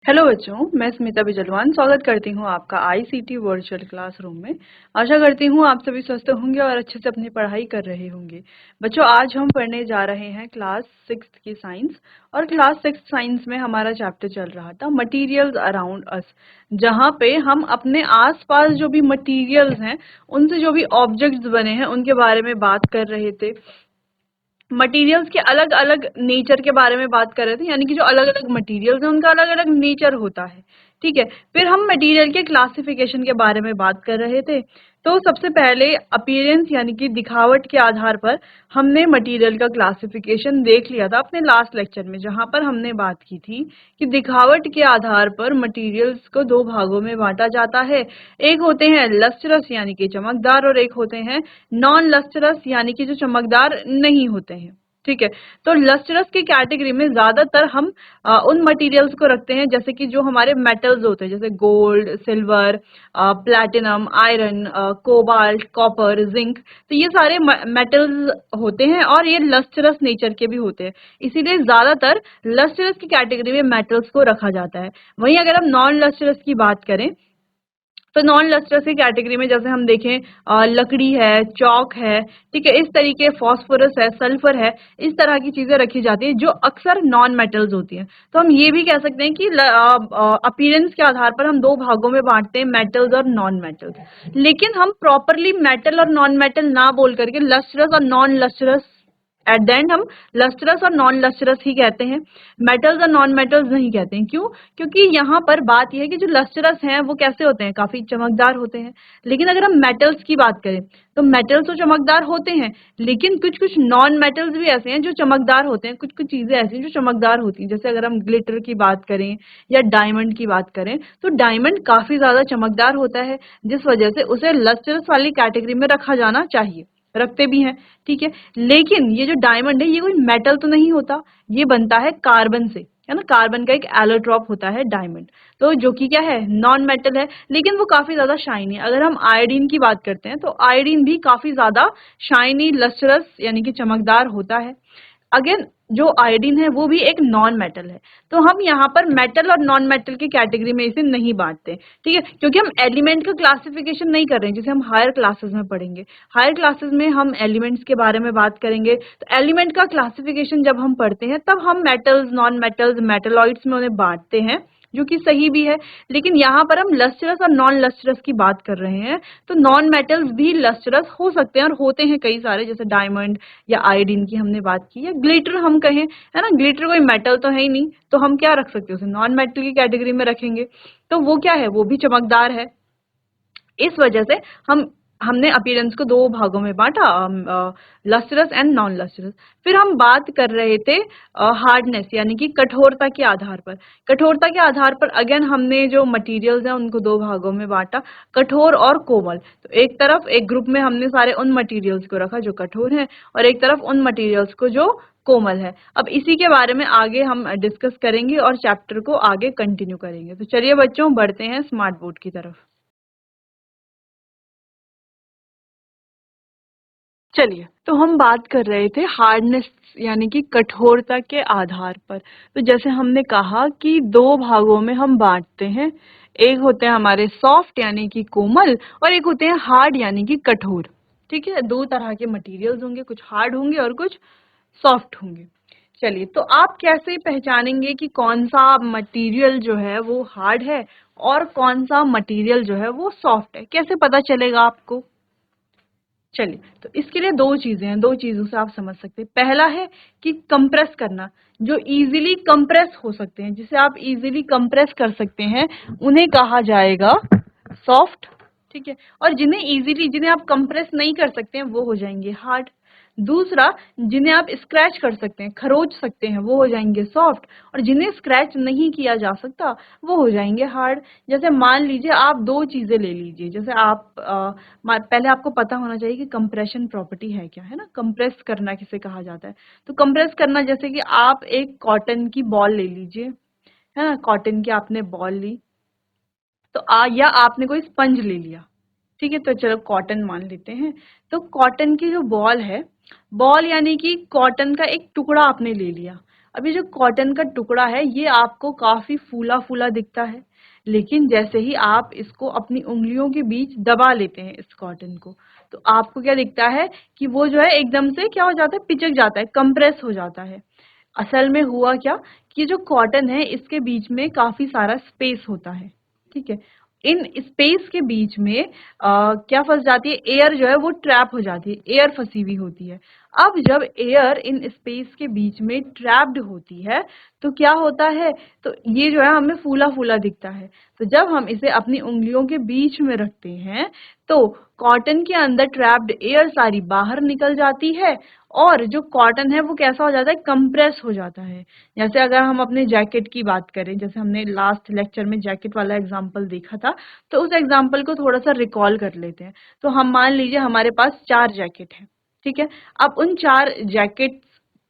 Hello बच्चों, मैं स्मिता बिजलवान स्वागत करती हूँ आपका आईसीटी वर्चुअल क्लासरूम में। आशा करती हूँ आप सभी स्वस्थ होंगे और अच्छे से अपनी पढ़ाई कर रहे होंगे। बच्चों, आज हम पढ़ने जा रहे हैं क्लास 6 की साइंस। और क्लास 6 साइंस में हमारा चैप्टर चल रहा था मटीरियल्स अराउंड अस, जहाँ पे हम अपने आसपास जो भी मटीरियल्स हैं, उनसे जो भी ऑब्जेक्ट्स बने हैं उनके बारे में बात कर रहे थे। मटेरियल्स के अलग अलग नेचर के बारे में बात कर रहे थे, यानी कि जो अलग अलग मटेरियल्स हैं उनका अलग अलग नेचर होता है। ठीक है, फिर हम मटेरियल के क्लासिफिकेशन के बारे में बात कर रहे थे। तो सबसे पहले अपीयरेंस यानी कि दिखावट के आधार पर हमने मटेरियल का क्लासिफिकेशन देख लिया था अपने लास्ट लेक्चर में, जहां पर हमने बात की थी कि दिखावट के आधार पर मटेरियल्स को दो भागों में बांटा जाता है। एक होते हैं लस्ट्रस यानी कि चमकदार, और एक होते हैं नॉन लस्ट्रस यानी कि जो चमकदार नहीं होते हैं। ठीक है, तो लस्ट्रस की कैटेगरी में ज्यादातर हम उन मटेरियल्स को रखते हैं जैसे कि जो हमारे मेटल्स होते हैं, जैसे gold, silver, platinum, iron, cobalt, copper, zinc. तो ये सारे मेटल्स होते हैं और ये लस्ट्रस नेचर के भी होते हैं, इसीलिए ज्यादातर लस्ट्रस की कैटेगरी में मेटल्स को रखा जाता है। वहीं अगर हम नॉन लस्ट्रस की बात करें तो नॉन लस्टरस की कैटेगरी में जैसे हम देखें लकड़ी है, चौक है, ठीक है, इस तरीके फास्फोरस है, सल्फर है, इस तरह की चीजें रखी जाती है जो अक्सर नॉन मेटल्स होती हैं। तो हम ये भी कह सकते हैं कि अपीयरेंस के आधार पर हम दो भागों में बांटते हैं, मेटल्स और नॉन मेटल्स। लेकिन हम प्रॉपरली मेटल और नॉन मेटल ना बोल करके लस्टरस और non lustrous, at the end हम लस्ट्रस और नॉन लस्ट्रस ही कहते हैं, मेटल्स और नॉन मेटल्स नहीं कहते हैं। क्यों? क्योंकि यहाँ पर बात यह है कि जो लस्ट्रस हैं वो कैसे होते हैं, काफी चमकदार होते हैं। लेकिन अगर हम मेटल्स की बात करें तो मेटल्स तो चमकदार होते हैं, लेकिन कुछ कुछ नॉन मेटल्स भी ऐसे हैं जो चमकदार होते हैं। कुछ कुछ चीजें ऐसी हैं जो चमकदार होती हैं, जैसे अगर हम ग्लिटर की बात करें या डायमंड की बात करें, तो डायमंड काफी ज्यादा चमकदार होता है, जिस वजह से उसे लस्ट्रस वाली कैटेगरी में रखा जाना चाहिए, रखते भी हैं। ठीक है, लेकिन ये जो डायमंड है ये कोई मेटल तो नहीं होता, ये बनता है कार्बन से, है ना। कार्बन का एक एलोट्रॉप होता है डायमंड, तो जो कि क्या है, नॉन मेटल है, लेकिन वो काफी ज्यादा शाइनी है। अगर हम आयोडीन की बात करते हैं तो आयोडीन भी काफी ज्यादा शाइनी, लस्ट्रस यानी कि चमकदार होता है। अगेन जो आयोडीन है वो भी एक नॉन मेटल है। तो हम यहाँ पर मेटल और नॉन मेटल की कैटेगरी में इसे नहीं बांटते, ठीक है, क्योंकि हम एलिमेंट का क्लासिफिकेशन नहीं कर रहे हैं, जिसे हम हायर क्लासेस में पढ़ेंगे। हायर क्लासेस में हम एलिमेंट्स के बारे में बात करेंगे, तो एलिमेंट का क्लासिफिकेशन जब हम पढ़ते हैं तब हम मेटल्स, नॉन मेटल्स, मेटलॉइड्स में उन्हें बांटते हैं, जो कि सही भी है। लेकिन यहाँ पर हम लस्ट्रस और नॉन लस्ट्रस की बात कर रहे हैं, तो नॉन मेटल्स भी लस्ट्रस हो सकते हैं और होते हैं कई सारे, जैसे डायमंड या आयोडीन की हमने बात की, या ग्लिटर हम कहें, है ना। ग्लिटर कोई मेटल तो है ही नहीं, तो हम क्या रख सकते हैं, उसे नॉन मेटल की कैटेगरी में रखेंगे। तो वो क्या है, वो भी चमकदार है। इस वजह से हमने अपीयरेंस को दो भागों में बांटा, लस्ट्रस एंड नॉन लस्ट्रस। फिर हम बात कर रहे थे हार्डनेस यानी कि कठोरता के आधार पर। कठोरता के आधार पर अगेन हमने जो मटेरियल्स हैं उनको दो भागों में बांटा, कठोर और कोमल। तो एक तरफ एक ग्रुप में हमने सारे उन मटेरियल्स को रखा जो कठोर हैं, और एक तरफ उन मटेरियल्स को जो कोमल है। अब इसी के बारे में आगे हम डिस्कस करेंगे और चैप्टर को आगे कंटिन्यू करेंगे। तो चलिए बच्चों, बढ़ते हैं स्मार्ट बोर्ड की तरफ। चलिए, तो हम बात कर रहे थे हार्डनेस यानी कि कठोरता के आधार पर। तो जैसे हमने कहा कि दो भागों में हम बांटते हैं, एक होते हैं हमारे सॉफ्ट यानी कि कोमल, और एक होते हैं हार्ड यानी कि कठोर। ठीक है, दो तरह के मटेरियल्स होंगे, कुछ हार्ड होंगे और कुछ सॉफ्ट होंगे। चलिए, तो आप कैसे पहचानेंगे कि कौन सा मटेरियल जो है वो हार्ड है और कौन सा मटेरियल जो है वो सॉफ्ट है, कैसे पता चलेगा आपको? चलिए, तो इसके लिए दो चीजें हैं, दो चीजों से आप समझ सकते हैं। पहला है कि कंप्रेस करना, जो इजीली कंप्रेस हो सकते हैं, जिसे आप इजीली कंप्रेस कर सकते हैं, उन्हें कहा जाएगा सॉफ्ट। ठीक है, और जिन्हें आप कंप्रेस नहीं कर सकते हैं वो हो जाएंगे हार्ड। दूसरा, जिन्हें आप स्क्रैच कर सकते हैं, खरोच सकते हैं, वो हो जाएंगे सॉफ्ट, और जिन्हें स्क्रैच नहीं किया जा सकता वो हो जाएंगे हार्ड। जैसे मान लीजिए आप दो चीजें ले लीजिए, जैसे आप पहले आपको पता होना चाहिए कि कंप्रेशन प्रॉपर्टी है क्या, है ना। कंप्रेस करना किसे कहा जाता है? तो कंप्रेस करना, जैसे कि आप एक कॉटन की बॉल ले लीजिए, है ना, कॉटन की आपने बॉल ली, तो या आपने कोई स्पंज ले लिया, ठीक है, तो चलो कॉटन मान लेते हैं। तो कॉटन की जो बॉल है, बॉल यानी कि कॉटन का एक टुकड़ा आपने ले लिया। अब ये जो कॉटन का टुकड़ा है ये आपको काफी फूला फूला दिखता है, लेकिन जैसे ही आप इसको अपनी उंगलियों के बीच दबा लेते हैं इस कॉटन को, तो आपको क्या दिखता है कि वो जो है एकदम से क्या हो जाता है, पिचक जाता है, कंप्रेस हो जाता है। असल में हुआ क्या कि जो कॉटन है इसके बीच में काफी सारा स्पेस होता है, ठीक है। इन स्पेस के बीच में क्या फंस जाती है, एयर जो है वो ट्रैप हो जाती है, एयर फंसी हुई होती है। अब जब एयर इन स्पेस के बीच में ट्रैप्ड होती है तो क्या होता है, तो ये जो है हमें फूला फूला दिखता है। तो जब हम इसे अपनी उंगलियों के बीच में रखते हैं तो कॉटन के अंदर ट्रैप्ड एयर सारी बाहर निकल जाती है और जो कॉटन है वो कैसा हो जाता है, कंप्रेस हो जाता है। जैसे अगर हम अपने जैकेट की बात करें, जैसे हमने लास्ट लेक्चर में जैकेट वाला एग्जांपल देखा था, तो उस एग्जांपल को थोड़ा सा रिकॉल कर लेते हैं। तो हम मान लीजिए हमारे पास 4 जैकेट है, ठीक है। अब उन 4 जैकेट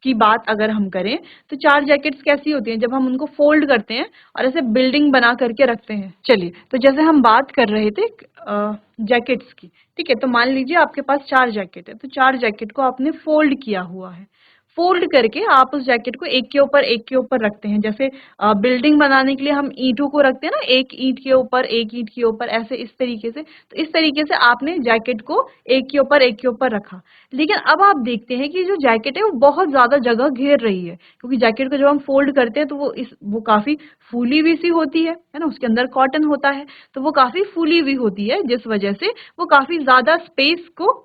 की बात अगर हम करें तो 4 जैकेट्स कैसी होती हैं, जब हम उनको फोल्ड करते हैं और ऐसे बिल्डिंग बना करके रखते हैं। चलिए, तो जैसे हम बात कर रहे थे जैकेट्स की, ठीक है। तो मान लीजिए आपके पास 4 जैकेट है, तो 4 जैकेट को आपने फोल्ड किया हुआ है। फोल्ड करके आप उस जैकेट को एक के ऊपर एक के ऊपर रखते हैं। जैसे बिल्डिंग बनाने के लिए हम ईंटों को रखते हैं ना, एक ईंट के ऊपर एक ईंट के ऊपर, ऐसे इस तरीके से। तो इस तरीके से आपने जैकेट को एक के ऊपर एक के ऊपर रखा। लेकिन अब आप देखते हैं कि जो जैकेट है वो बहुत ज्यादा जगह घेर रही है, क्योंकि जैकेट को जब हम फोल्ड करते हैं तो वो काफी फूली हुई सी होती है ना, उसके अंदर कॉटन होता है, तो वो काफी फूली हुई होती है, जिस वजह से वो काफी ज्यादा स्पेस को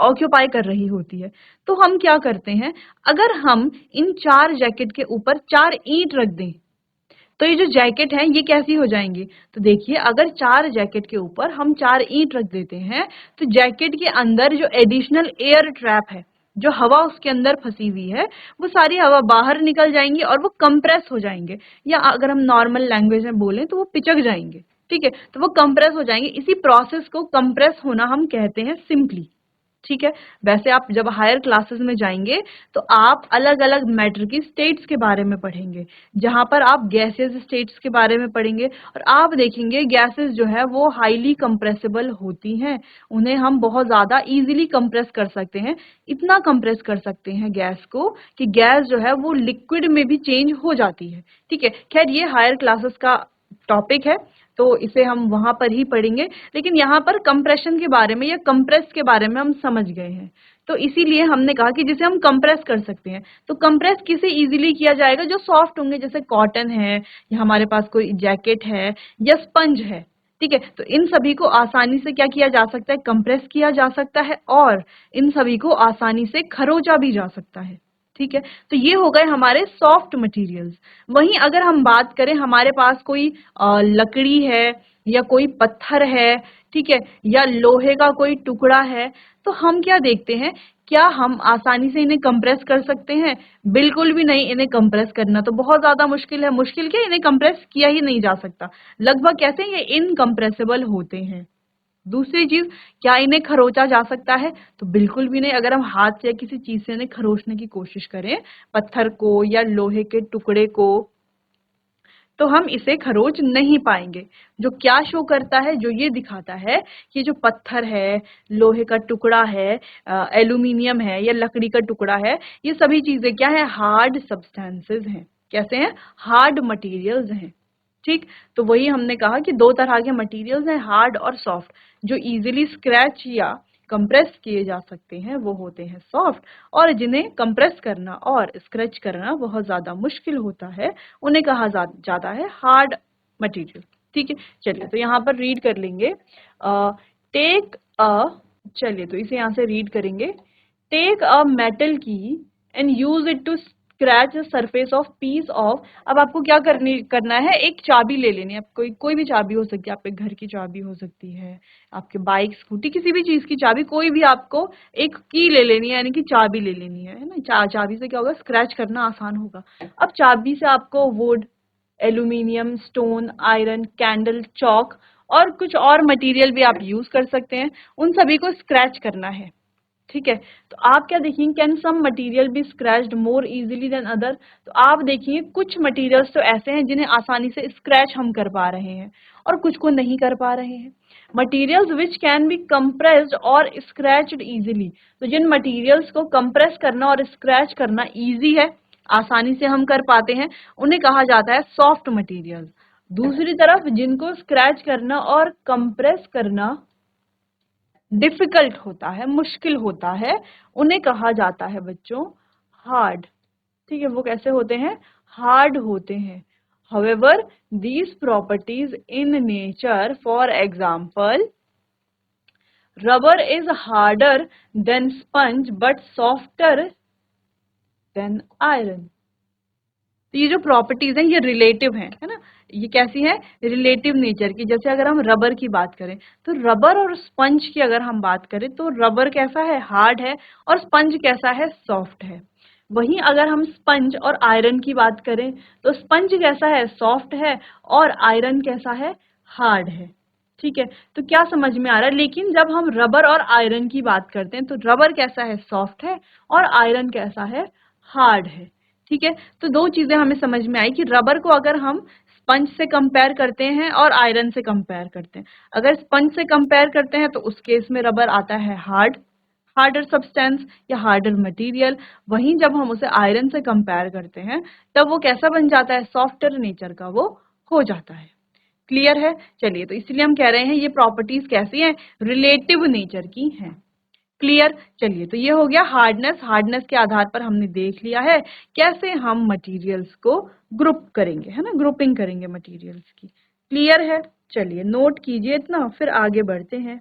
ऑक्यूपाई कर रही होती है। तो हम क्या करते हैं, अगर हम इन 4 जैकेट के ऊपर 4 ईंट रख दें तो ये जो जैकेट है ये कैसी हो जाएंगी। तो देखिए, अगर 4 जैकेट के ऊपर हम 4 ईंट रख देते हैं तो जैकेट के अंदर जो एडिशनल एयर ट्रैप है, जो हवा उसके अंदर फंसी हुई है, वो सारी हवा बाहर निकल जाएंगी और वो कंप्रेस हो जाएंगे, या अगर हम नॉर्मल लैंग्वेज में बोलें तो वो पिचक जाएंगे, ठीक है। तो वो कंप्रेस हो जाएंगे। इसी प्रोसेस को कंप्रेस होना हम कहते हैं सिंपली, ठीक है। वैसे आप जब हायर क्लासेस में जाएंगे तो आप अलग अलग मैटर की स्टेट्स के बारे में पढ़ेंगे, जहां पर आप गैसेस स्टेट्स के बारे में पढ़ेंगे और आप देखेंगे गैसेस जो है वो हाईली कंप्रेसिबल होती हैं। उन्हें हम बहुत ज्यादा इजीली कंप्रेस कर सकते हैं, इतना कंप्रेस कर सकते हैं गैस को कि गैस जो है वो लिक्विड में भी चेंज हो जाती है, ठीक है। खैर, ये हायर क्लासेस का टॉपिक है तो इसे हम वहां पर ही पढ़ेंगे, लेकिन यहाँ पर कंप्रेशन के बारे में या कंप्रेस के बारे में हम समझ गए हैं। तो इसीलिए हमने कहा कि जिसे हम कंप्रेस कर सकते हैं, तो कंप्रेस किसे इजीली किया जाएगा, जो सॉफ्ट होंगे, जैसे कॉटन है या हमारे पास कोई जैकेट है या स्पंज है, ठीक है। तो इन सभी को आसानी से क्या किया जा सकता है, कंप्रेस किया जा सकता है और इन सभी को आसानी से खरोचा भी जा सकता है, ठीक है। तो ये हो गए हमारे सॉफ्ट मटेरियल्स। वहीं अगर हम बात करें, हमारे पास कोई लकड़ी है या कोई पत्थर है, ठीक है, या लोहे का कोई टुकड़ा है, तो हम क्या देखते हैं, क्या हम आसानी से इन्हें कंप्रेस कर सकते हैं? बिल्कुल भी नहीं। इन्हें कंप्रेस करना तो बहुत ज्यादा मुश्किल है। मुश्किल क्या, इन्हें कंप्रेस किया ही नहीं जा सकता। लगभग कैसे, ये इनकंप्रेसिबल होते हैं। दूसरी चीज, क्या इन्हें खरोचा जा सकता है? तो बिल्कुल भी नहीं। अगर हम हाथ से या किसी चीज से इन्हें खरोचने की कोशिश करें, पत्थर को या लोहे के टुकड़े को, तो हम इसे खरोच नहीं पाएंगे। जो क्या शो करता है, जो ये दिखाता है कि जो पत्थर है, लोहे का टुकड़ा है, एल्यूमिनियम है या लकड़ी का टुकड़ा है, ये सभी चीजें क्या है, हार्ड सब्सटेंसेस हैं। कैसे हैं, हार्ड मटेरियल्स हैं, ठीक। तो वही हमने कहा कि 2 तरह के मटेरियल्स हैं, हार्ड और सॉफ्ट। जो इजीली स्क्रैच या कंप्रेस किए जा सकते हैं वो होते हैं सॉफ्ट, और जिन्हें कंप्रेस करना और स्क्रैच करना बहुत ज्यादा मुश्किल होता है उन्हें कहा जाता है हार्ड मटेरियल, ठीक है। चलिए, तो यहाँ पर रीड कर लेंगे। टेक अ चलिए, तो इसे यहाँ से रीड करेंगे। Take a metal key and use it to scratch the surface of piece of. अब आपको क्या करना है, एक चाबी ले लेनी है। कोई भी चाबी हो सकती है, आपके घर की चाबी हो सकती है, आपके बाइक स्कूटी किसी भी चीज की चाबी, कोई भी आपको एक की ले लेनी है, यानी कि चाबी ले लेनी है ना। चाबी से क्या होगा, स्क्रैच करना आसान होगा। अब चाबी से आपको wood, aluminium, stone, iron, candle, chalk और कुछ और मटेरियल भी आप यूज कर सकते हैं, उन सभी को स्क्रैच करना है, ठीक है। तो आप क्या देखेंगे, can some material be scratched more easily than other. तो आप देखिए, कुछ मटेरियल्स तो ऐसे हैं जिन्हें आसानी से स्क्रैच हम कर पा रहे हैं और कुछ को नहीं कर पा रहे हैं। Materials which can be compressed और स्क्रैच्ड इजीली। तो जिन मटेरियल्स को कंप्रेस करना और स्क्रैच करना इजी है, आसानी से हम कर पाते हैं, उन्हें कहा जाता है सॉफ्ट मटेरियल। दूसरी तरफ जिनको स्क्रैच करना और कंप्रेस करना डिफिकल्ट होता है, मुश्किल होता है, उन्हें कहा जाता है बच्चों हार्ड। ठीक है, वो कैसे होते हैं? हार्ड होते हैं। However, these properties in nature, for example, rubber is harder than sponge but softer than iron. तो ये जो प्रॉपर्टीज हैं ये रिलेटिव हैं, है ना? ये कैसी है? रिलेटिव नेचर की। जैसे अगर हम रबर की बात करें तो रबर और स्पंज की अगर हम बात करें तो रबर कैसा है? हार्ड है, और स्पंज कैसा है? सॉफ्ट है। वहीं अगर हम स्पंज और आयरन की बात करें तो स्पंज कैसा है? सॉफ्ट है, और आयरन कैसा है? हार्ड है। ठीक है, तो क्या समझ में आ रहा है? लेकिन जब हम रबर और आयरन की बात करते हैं तो रबर कैसा है? सॉफ्ट है, और आयरन कैसा है? हार्ड है। ठीक है, तो दो चीजें हमें समझ में आई कि रबर को अगर हम स्पंज से कंपेयर करते हैं और आयरन से कंपेयर करते हैं, अगर स्पंज से कंपेयर करते हैं तो उस केस में रबर आता है हार्ड, हार्डर सब्सटेंस या हार्डर मटेरियल। वहीं जब हम उसे आयरन से कंपेयर करते हैं तब वो कैसा बन जाता है? सॉफ्टर नेचर का वो हो जाता है। क्लियर है? चलिए, तो इसलिए हम कह रहे हैं ये प्रॉपर्टीज कैसी हैं? रिलेटिव नेचर की हैं। क्लियर? चलिए, तो ये हो गया हार्डनेस। हार्डनेस के आधार पर हमने देख लिया है कैसे हम मटेरियल्स को ग्रुप करेंगे, है ना? ग्रुपिंग करेंगे मटेरियल्स की। क्लियर है? चलिए, नोट कीजिए इतना, फिर आगे बढ़ते हैं।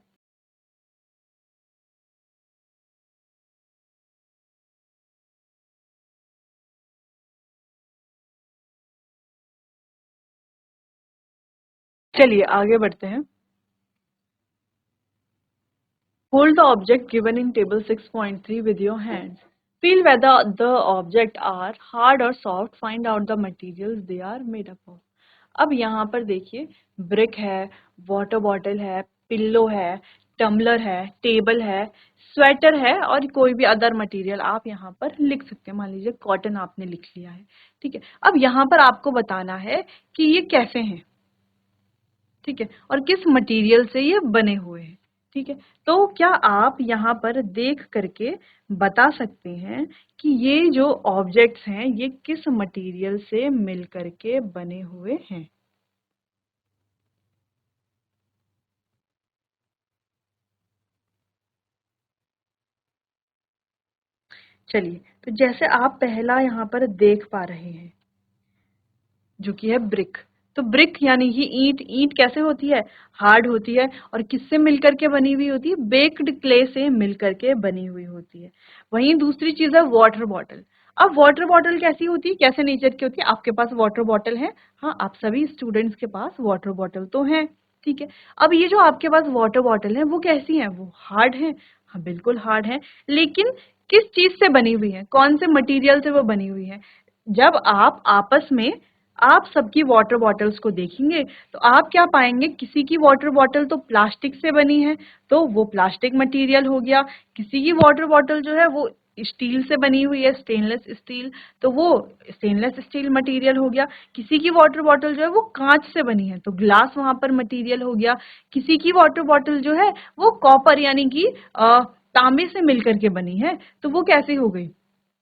चलिए आगे बढ़ते हैं। Hold the object given in table 6.3 with your hands. Feel whether the object are hard or soft. Find out the materials they are made up of. अब यहाँ पर देखिए, ब्रिक है, वाटर बॉटल है, पिल्लो है, टम्बलर है, table है, sweater है, और कोई भी अदर मटेरियल आप यहाँ पर लिख सकते हैं। मान लीजिए कॉटन आपने लिख लिया है। ठीक है, अब यहाँ पर आपको बताना है कि ये कैसे हैं। ठीक है, और किस मटेरियल से ये बने हुए हैं। ठीक है, तो क्या आप यहाँ पर देख करके बता सकते हैं कि ये जो ऑब्जेक्ट्स हैं ये किस मटेरियल से मिल करके बने हुए हैं? चलिए, तो जैसे आप पहला यहाँ पर देख पा रहे हैं जो कि है ब्रिक। तो ब्रिक यानी कि ईंट। ईंट कैसे होती है? हार्ड होती है, और किससे मिलकर के बनी हुई होती है? बेक्ड क्ले से मिलकर के बनी हुई होती है। वहीं दूसरी चीज है वाटर बॉटल। अब वाटर बॉटल कैसी होती है? कैसे नेचर की होती है? आपके पास वाटर बॉटल है? हाँ, आप सभी स्टूडेंट्स के पास वाटर बॉटल तो है। ठीक है, अब ये जो आपके पास वाटर बॉटल है वो कैसी है? वो हार्ड है। हाँ, बिल्कुल हार्ड है। लेकिन किस चीज से बनी हुई है? कौन से मटेरियल से वो बनी हुई है? जब आप आपस में आप सबकी वाटर बॉटल्स को देखेंगे तो आप क्या पाएंगे? किसी की वाटर बॉटल तो प्लास्टिक से बनी है, तो वो प्लास्टिक मटेरियल हो गया। किसी की वाटर बॉटल जो है वो स्टील से बनी हुई है, स्टेनलेस स्टील, तो वो स्टेनलेस स्टील मटेरियल हो गया। किसी की वाटर बॉटल जो है वो कांच से बनी है, तो ग्लास वहां पर मटेरियल हो गया। किसी की वाटर बॉटल जो है वो कॉपर यानी कि तांबे से मिलकर के बनी है, तो वो कैसी हो गई?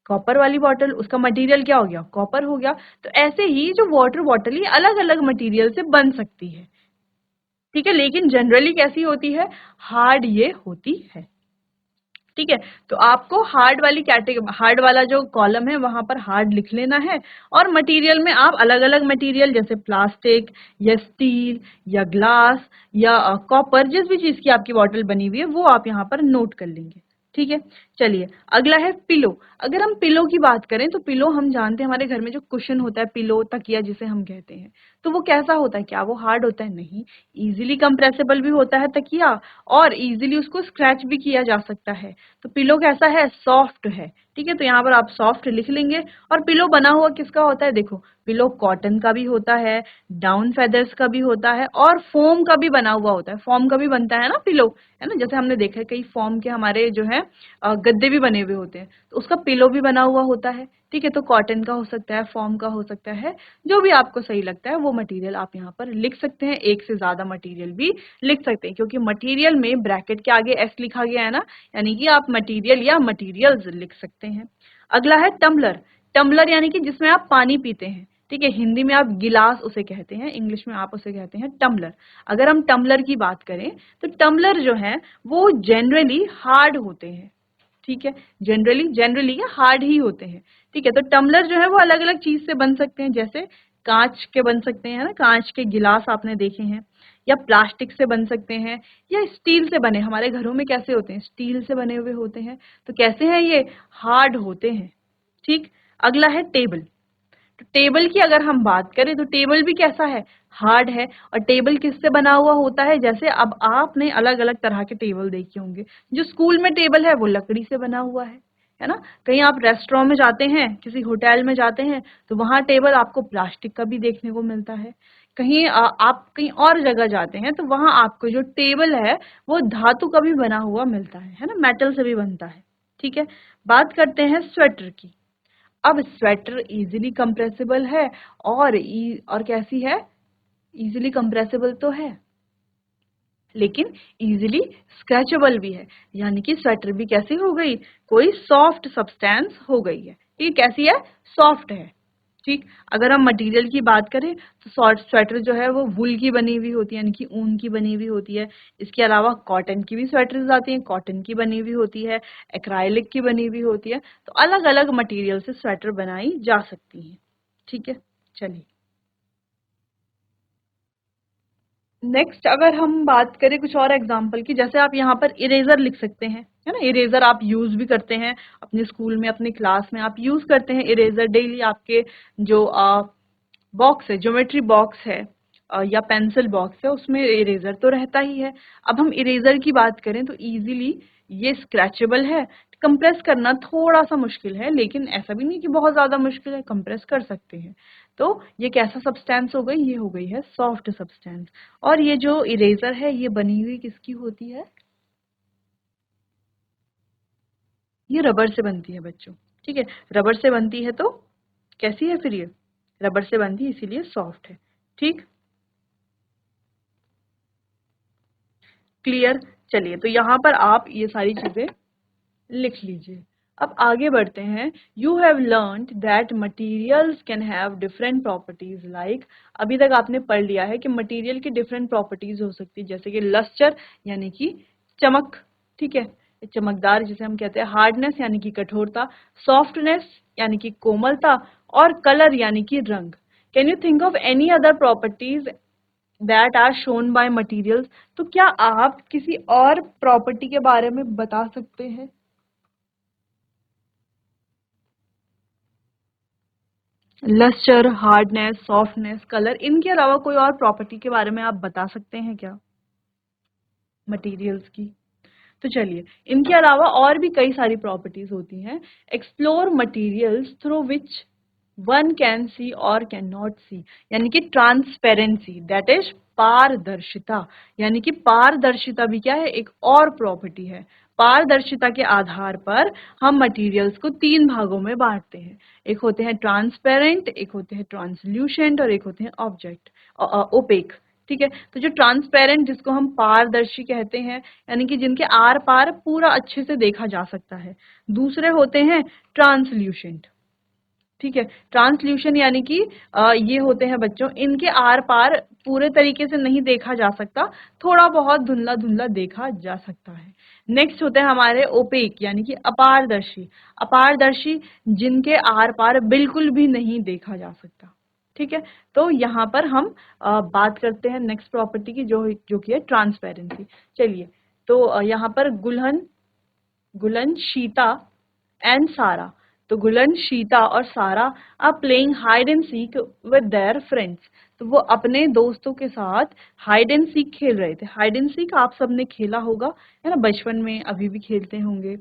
कॉपर वाली बॉटल। उसका मटेरियल क्या हो गया? कॉपर हो गया। तो ऐसे ही जो वाटर बॉटल ये अलग अलग मटेरियल से बन सकती है। ठीक है, लेकिन जनरली कैसी होती है? हार्ड ये होती है। ठीक है, तो आपको हार्ड वाली कैटेगरी, हार्ड वाला जो कॉलम है वहां पर हार्ड लिख लेना है, और मटेरियल में आप अलग अलग मटेरियल जैसे प्लास्टिक या स्टील या ग्लास या कॉपर, जिस भी चीज की आपकी बॉटल बनी हुई है वो आप यहाँ पर नोट कर लेंगे। ठीक है, चलिए अगला है पिलो। अगर हम पिलो की बात करें तो पिलो हम जानते हैं हमारे घर में जो कुशन होता है, पिलो तकिया जिसे हम कहते हैं, तो वो कैसा होता है? क्या वो हार्ड होता है? नहीं, इजीली कंप्रेसिबल भी होता है तकिया, और इजीली उसको स्क्रैच भी किया जा सकता है। तो पिलो कैसा है? सॉफ्ट है। ठीक है, तो यहाँ पर आप सॉफ्ट लिख लेंगे। और पिलो बना हुआ किसका होता है? देखो, पिलो कॉटन का भी होता है, डाउन फेदर्स का भी होता है, और फोम का भी बना हुआ होता है। फोम का भी बनता है ना पिलो, है ना? जैसे हमने देखा है कई फॉर्म के हमारे जो है गद्दे भी बने हुए होते हैं, तो उसका पिलो भी बना हुआ होता है। ठीक है, तो कॉटन का हो सकता है, फॉर्म का हो सकता है, जो भी आपको सही लगता है वो मटेरियल आप यहाँ पर लिख सकते हैं। एक से ज्यादा मटेरियल भी लिख सकते हैं, क्योंकि मटेरियल में ब्रैकेट के आगे एस लिखा गया है ना, यानी कि आप मटेरियल या मटेरियल्स लिख सकते हैं। अगला है टम्बलर। टम्बलर यानी कि जिसमें आप पानी पीते हैं, ठीक है, हिंदी में आप गिलास उसे कहते हैं, इंग्लिश में आप उसे कहते हैं टम्बलर। अगर हम टम्बलर की बात करें तो टम्बलर जो है वो जनरली हार्ड होते हैं, ठीक है, जनरली ये हार्ड ही होते हैं, ठीक है। तो टम्बलर जो है वो अलग अलग चीज से बन सकते हैं, जैसे कांच के बन सकते हैं ना, कांच के गिलास आपने देखे हैं, या प्लास्टिक से बन सकते हैं, या स्टील से बने, हमारे घरों में कैसे होते हैं, स्टील से बने हुए होते हैं। तो कैसे हैं ये, हार्ड होते हैं, ठीक। अगला है टेबल। तो टेबल की अगर हम बात करें तो टेबल भी कैसा है, हार्ड है। और टेबल किससे बना हुआ होता है, जैसे अब आपने अलग अलग तरह के टेबल देखे होंगे, जो स्कूल में टेबल है वो लकड़ी से बना हुआ है ना। कहीं आप रेस्टोरेंट में जाते हैं, किसी होटल में जाते हैं, तो वहां टेबल आपको प्लास्टिक का भी देखने को मिलता है। कहीं आप कहीं और जगह जाते हैं तो वहां आपको जो टेबल है वो धातु का भी बना हुआ मिलता है ना, मेटल से भी बनता है, ठीक है। बात करते हैं स्वेटर की। अब स्वेटर इजीली कंप्रेसिबल है, और कैसी है, इजीली कंप्रेसिबल तो है, लेकिन इजीली स्क्रैचेबल भी है। यानी कि स्वेटर भी कैसी हो गई, कोई सॉफ्ट सब्सटेंस हो गई है, ठीक, कैसी है, सॉफ्ट है, ठीक। अगर हम मटेरियल की बात करें तो स्वेटर जो है वो वूल की बनी हुई होती है, यानी कि ऊन की बनी हुई होती है। इसके अलावा कॉटन की भी स्वेटर्स आती हैं, कॉटन की बनी हुई होती है, एक्राइलिक की बनी हुई होती है। तो अलग अलग मटेरियल से स्वेटर बनाई जा सकती हैं, ठीक है। चलिए नेक्स्ट, अगर हम बात करें कुछ और एग्जाम्पल की, जैसे आप यहाँ पर इरेजर लिख सकते हैं, है ना। इरेजर आप यूज भी करते हैं अपने स्कूल में, अपने क्लास में आप यूज करते हैं इरेजर डेली। आपके जो बॉक्स है, ज्योमेट्री बॉक्स है, या पेंसिल बॉक्स है, उसमें इरेजर तो रहता ही है। अब हम इरेजर की बात करें तो इजीली ये स्क्रैचेबल है। कंप्रेस करना थोड़ा सा मुश्किल है, लेकिन ऐसा भी नहीं कि बहुत ज्यादा मुश्किल है, कंप्रेस कर सकते हैं। तो ये कैसा सब्सटेंस हो गई, ये हो गई है सॉफ्ट सब्सटेंस। और ये जो इरेजर है ये बनी हुई किसकी होती है, ये रबर से बनती है बच्चों, ठीक है। रबर से बनती है तो कैसी है फिर ये, रबर से बनती है इसीलिए सॉफ्ट है, ठीक। क्लियर। चलिए तो यहाँ पर आप ये सारी चीजें लिख लीजिए। अब आगे बढ़ते हैं। You have learned that materials can have different properties like, अभी तक आपने पढ़ लिया है कि मटीरियल की डिफरेंट प्रॉपर्टीज हो सकती है, जैसे कि लस्टर यानी कि चमक, ठीक है, चमकदार जिसे हम कहते हैं, हार्डनेस यानी कि कठोरता, सॉफ्टनेस यानी कि कोमलता, और कलर यानी कि रंग। Can you think of any other properties that are shown by materials. तो क्या आप किसी और प्रॉपर्टी के बारे में बता सकते हैं, लस्टर, हार्डनेस, सॉफ्टनेस, कलर, इनके अलावा कोई और प्रॉपर्टी के बारे में आप बता सकते हैं क्या मटेरियल्स की। तो चलिए, इनके अलावा और भी कई सारी प्रॉपर्टीज होती हैं। Explore materials through which one can see और कैन नॉट सी, यानी कि ट्रांसपेरेंसी, दैट इज पारदर्शिता। यानी कि पारदर्शिता भी क्या है, एक और प्रॉपर्टी है। पारदर्शिता के आधार पर हम मटेरियल्स को तीन भागों में बांटते हैं। एक होते हैं ट्रांसपेरेंट, एक होते हैं ट्रांसल्यूशेंट, और एक होते हैं ऑब्जेक्ट ओपेक, ठीक है। तो जो ट्रांसपेरेंट, जिसको हम पारदर्शी कहते हैं, यानी कि जिनके आर पार पूरा अच्छे से देखा जा सकता है। दूसरे होते हैं ट्रांसल्यूशेंट, ठीक है। ट्रांसल्यूशन यानी कि ये होते हैं बच्चों, इनके आर पार पूरे तरीके से नहीं देखा जा सकता, थोड़ा बहुत धुंधला धुंधला देखा जा सकता है। नेक्स्ट होते हैं हमारे ओपेक यानी कि अपारदर्शी। अपारदर्शी जिनके आर पार बिल्कुल भी नहीं देखा जा सकता, ठीक है। तो यहाँ पर हम बात करते हैं नेक्स्ट प्रॉपर्टी की, जो जो कि है ट्रांसपेरेंसी। चलिए, तो यहाँ पर गुलहन, गुलन, शीता एंड सारा। तो गुलन, शीता और Sara are playing hide and seek with their friends. तो वो अपने दोस्तों के साथ हाइड एंड सीक खेल रहे थे। हाइड एंड सीक आप सबने खेला होगा, है ना, बचपन में, अभी भी खेलते होंगे।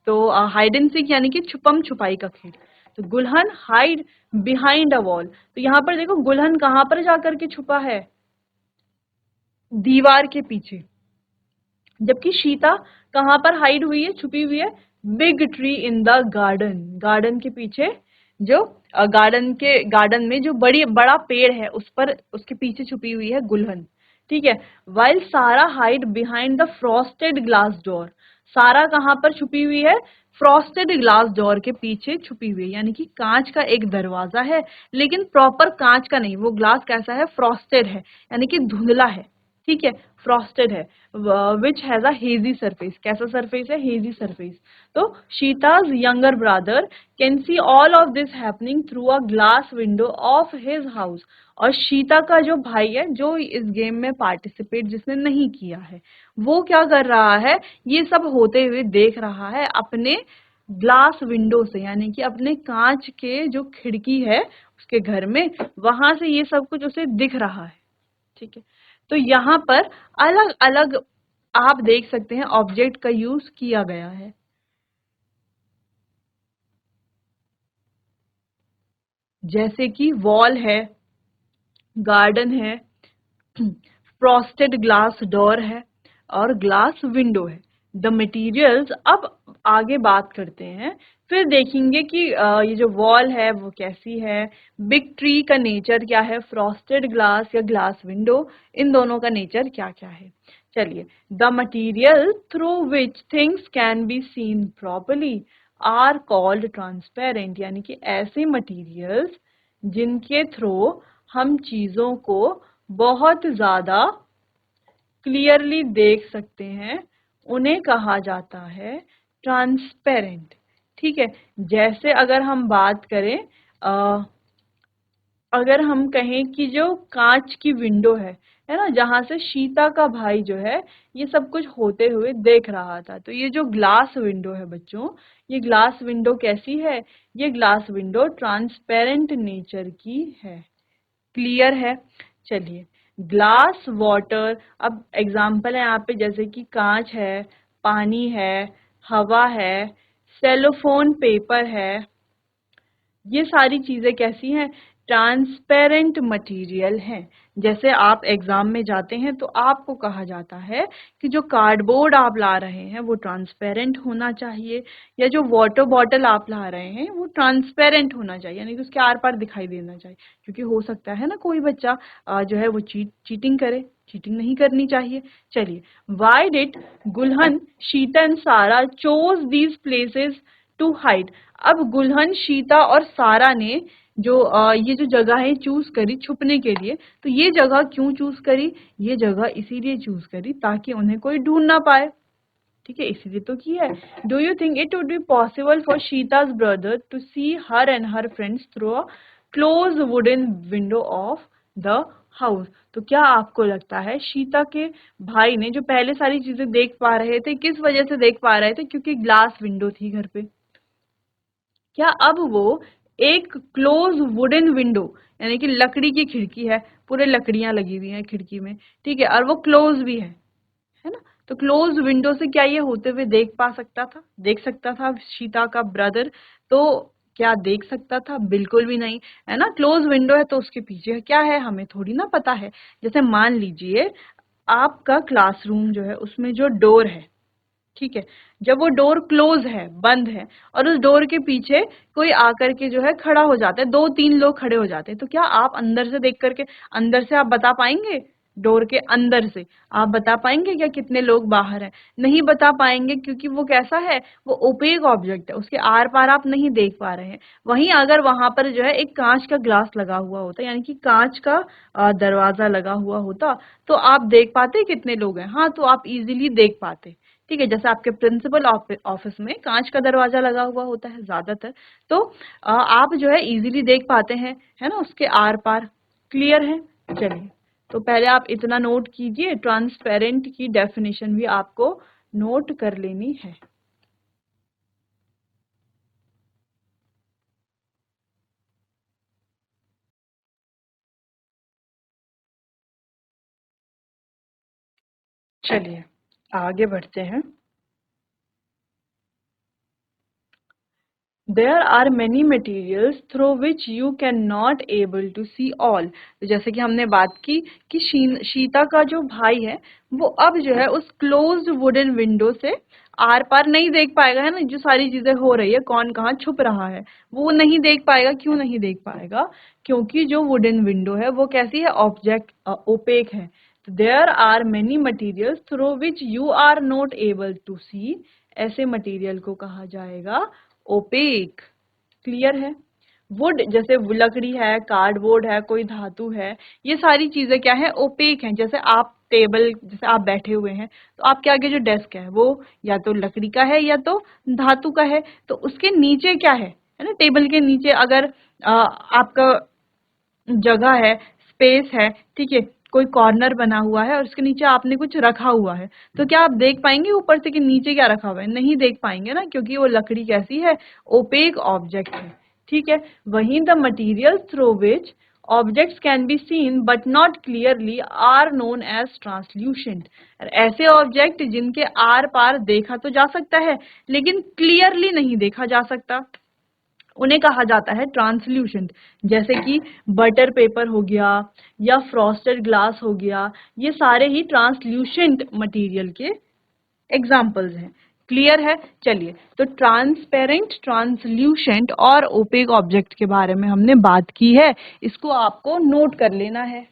तो हाइड एंड सीक यानी कि छुपम छुपाई का खेल। तो गुलहन हाइड बिहाइंड अ वॉल। तो यहाँ पर देखो गुलहन कहाँ पर जाकर के छुपा है, दीवार के पीछे। जबकि शीता कहाँ पर हाइड हुई है, छुपी हुई है, big tree in the garden. Garden के पीछे, जो गार्डन में जो बड़ा पेड़ है उस पर, उसके पीछे छुपी हुई है गुलहन, ठीक है। वाइल सारा hide behind the frosted glass door. सारा कहाँ पर छुपी हुई है, फ्रॉस्टेड ग्लास डोर के पीछे छुपी हुई है, यानी कि कांच का एक दरवाजा है, लेकिन प्रॉपर कांच का नहीं, वो ग्लास कैसा है, फ्रॉस्टेड है, यानी कि धुंधला है, ठीक है, फ्रॉस्टेड है, which has a hazy surface, कैसा सरफेस है, हेजी सरफेस। तो Sheeta's younger brother can see all of this happening through a glass window of his house. और शीता का जो भाई है, जो इस गेम में पार्टिसिपेट जिसने नहीं किया है, वो क्या कर रहा है, ये सब होते हुए देख रहा है अपने ग्लास विंडो से, यानी कि अपने कांच के जो खिड़की है उसके घर में, वहां से ये सब कुछ उसे दिख रहा है, ठीक है। तो यहाँ पर अलग अलग आप देख सकते हैं ऑब्जेक्ट का यूज किया गया है, जैसे कि वॉल है, गार्डन है, फ्रॉस्टेड ग्लास डोर है और ग्लास विंडो है। द मटेरियल्स, अब आगे बात करते हैं, फिर देखेंगे कि ये जो वॉल है वो कैसी है, बिग ट्री का नेचर क्या है, फ्रॉस्टेड ग्लास या ग्लास विंडो, इन दोनों का नेचर क्या क्या है। चलिए, the material through which things can be seen properly are called transparent, यानी कि ऐसे मटेरियल्स जिनके थ्रू हम चीजों को बहुत ज्यादा क्लियरली देख सकते हैं, उन्हें कहा जाता है ट्रांसपेरेंट, ठीक है। जैसे अगर हम बात करें, अगर हम कहें कि जो कांच की विंडो है ना, जहां से शीता का भाई जो है ये सब कुछ होते हुए देख रहा था, तो ये जो ग्लास विंडो है बच्चों, ये ग्लास विंडो कैसी है, ये ग्लास विंडो ट्रांसपेरेंट नेचर की है, क्लियर है। चलिए, ग्लास वाटर, अब एग्जाम्पल है यहाँ पे, जैसे कि कांच है, पानी है, हवा है, सेलोफोन पेपर है, ये सारी चीजें कैसी हैं, ट्रांसपेरेंट मटेरियल हैं। जैसे आप एग्जाम में जाते हैं तो आपको कहा जाता है कि जो कार्डबोर्ड आप ला रहे हैं वो ट्रांसपेरेंट होना चाहिए, या जो वाटर बॉटल आप ला रहे हैं वो ट्रांसपेरेंट होना चाहिए, यानी कि उसके आर पार दिखाई देना चाहिए, क्योंकि हो सकता है ना कोई बच्चा जो है वो चीटिंग करे, चीटिंग नहीं करनी चाहिए। चलिए, why did Gulhan, Sheeta and Sara chose these places to hide. अब गुलहन, शीता और सारा ने जो ये जो जगह है चूज करी छुपने के लिए, तो ये जगह क्यों चूज करी, ये जगह इसीलिए चूज करी ताकि उन्हें कोई ढूंढ ना पाए, ठीक है, इसीलिए तो की है। Do you think it would be possible for Sheeta's brother to see her and her friends through a close wooden window of the house. तो क्या आपको लगता है शीता के भाई ने जो पहले सारी चीजें देख पा रहे थे, किस वजह से देख पा रहे थे, क्योंकि ग्लास विंडो थी घर पे, क्या अब वो एक क्लोज वुडन विंडो, यानी कि लकड़ी की खिड़की है, पूरे लकड़ियां लगी हुई हैं खिड़की में, ठीक है, और वो क्लोज भी है ना, तो क्लोज विंडो से क्या ये होते हुए देख पा सकता था, देख सकता था शीता का ब्रदर, तो क्या देख सकता था, बिल्कुल भी नहीं, है ना। क्लोज विंडो है तो उसके पीछे क्या है हमें थोड़ी ना पता है। जैसे मान लीजिए आपका क्लासरूम जो है उसमें जो डोर है, ठीक है, जब वो डोर क्लोज है, बंद है, और उस डोर के पीछे कोई आकर के जो है खड़ा हो जाता है, दो तीन लोग खड़े हो जाते हैं, तो क्या आप अंदर से देख करके, अंदर से आप बता पाएंगे, डोर के अंदर से आप बता पाएंगे क्या कितने लोग बाहर हैं, नहीं बता पाएंगे, क्योंकि वो कैसा है, वो ओपेक ऑब्जेक्ट है, उसके आर पार आप नहीं देख पा रहे हैं। वहीं अगर वहां पर जो है एक कांच का ग्लास लगा हुआ होता, यानी कि कांच का दरवाजा लगा हुआ होता, तो आप देख पाते कितने लोग हैं, हाँ, तो आप इजीली देख पाते, ठीक है। जैसे आपके प्रिंसिपल ऑफिस में कांच का दरवाजा लगा हुआ होता है ज्यादातर, तो आप जो है इजीली देख पाते हैं, है ना, उसके आर पार, क्लियर है। चलिए, तो पहले आप इतना नोट कीजिए, ट्रांसपेरेंट की डेफिनेशन भी आपको नोट कर लेनी है। चलिए, आगे बढ़ते हैं। There are many materials through which you cannot able to see all। तो जैसे कि हमने बात की कि शीता का जो भाई है वो अब जो है उस क्लोज्ड वुडन विंडो से आर पार नहीं देख पाएगा, है ना, जो सारी चीजें हो रही है, कौन कहाँ छुप रहा है वो नहीं देख पाएगा। क्यों नहीं देख पाएगा, क्योंकि जो वुडन विंडो है वो कैसी है, ऑब्जेक्ट ओपेक है। There are many materials through which you are not able to see ऐसे मटेरियल को कहा जाएगा ओपेक। क्लियर है? वुड जैसे लकड़ी है, कार्डबोर्ड है, कोई धातु है, ये सारी चीजें क्या है, ओपेक हैं। जैसे आप टेबल, जैसे आप बैठे हुए हैं तो आपके आगे जो डेस्क है वो या तो लकड़ी का है या तो धातु का है, तो उसके नीचे क्या है ना, टेबल के नीचे अगर आपका जगह है, स्पेस है, ठीक है, कोई कॉर्नर बना हुआ है और उसके नीचे आपने कुछ रखा हुआ है, तो क्या आप देख पाएंगे ऊपर से कि नीचे क्या रखा हुआ है? नहीं देख पाएंगे ना, क्योंकि वो लकड़ी कैसी है, ओपेक ऑब्जेक्ट है। ठीक है, वहीं the material through which objects can be seen but not clearly are known as translucent. ऐसे ऑब्जेक्ट जिनके आर पार देखा तो जा सकता है लेकिन क्लियरली नहीं देखा जा सकता, उन्हें कहा जाता है ट्रांसल्यूशेंट। जैसे कि बटर पेपर हो गया या फ्रॉस्टेड ग्लास हो गया, ये सारे ही ट्रांसल्यूशेंट मटेरियल के एग्जाम्पल्स हैं। क्लियर है? चलिए, तो ट्रांसपेरेंट, ट्रांसल्यूशेंट और ओपेक ऑब्जेक्ट के बारे में हमने बात की है, इसको आपको नोट कर लेना है।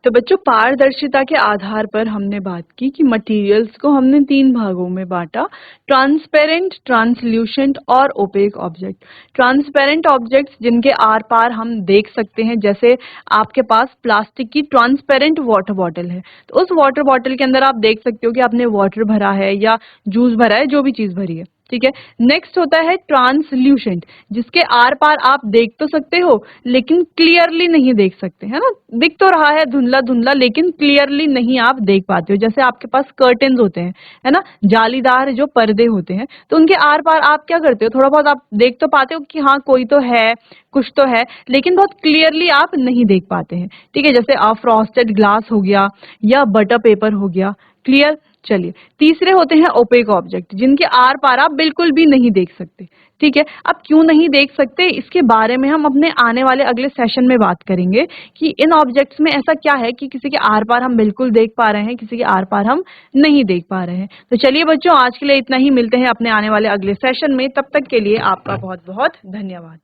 तो बच्चों, पारदर्शिता के आधार पर हमने बात की कि मटेरियल्स को हमने 3 भागों में बांटा, ट्रांसपेरेंट, ट्रांसल्यूशेंट और ओपेक ऑब्जेक्ट। ट्रांसपेरेंट ऑब्जेक्ट्स जिनके आर पार हम देख सकते हैं, जैसे आपके पास प्लास्टिक की ट्रांसपेरेंट वाटर बॉटल है, तो उस वाटर बॉटल के अंदर आप देख सकते हो कि आपने वाटर भरा है या जूस भरा है, जो भी चीज भरी है। ठीक है, नेक्स्ट होता है ट्रांसल्यूशेंट, जिसके आर पार आप देख तो सकते हो लेकिन क्लियरली नहीं देख सकते, है ना, दिख तो रहा है धुंधला धुंधला लेकिन क्लियरली नहीं आप देख पाते हो। जैसे आपके पास कर्टेन्स होते हैं, है ना, जालीदार जो पर्दे होते हैं, तो उनके आर पार आप क्या करते हो, थोड़ा बहुत आप देख तो पाते हो कि हाँ कोई तो है, कुछ तो है, लेकिन बहुत क्लियरली आप नहीं देख पाते हैं। ठीक है, जैसे फ्रॉस्टेड ग्लास हो गया या बटर पेपर हो गया। क्लियर? चलिए, तीसरे होते हैं ओपेक ऑब्जेक्ट, जिनके आर पार आप बिल्कुल भी नहीं देख सकते। ठीक है, अब क्यों नहीं देख सकते, इसके बारे में हम अपने आने वाले अगले सेशन में बात करेंगे कि इन ऑब्जेक्ट्स में ऐसा क्या है कि किसी के आर पार हम बिल्कुल देख पा रहे हैं, किसी के आर पार हम नहीं देख पा रहे हैं। तो चलिए बच्चों, आज के लिए इतना ही, मिलते हैं अपने आने वाले अगले सेशन में। तब तक के लिए आपका बहुत बहुत धन्यवाद।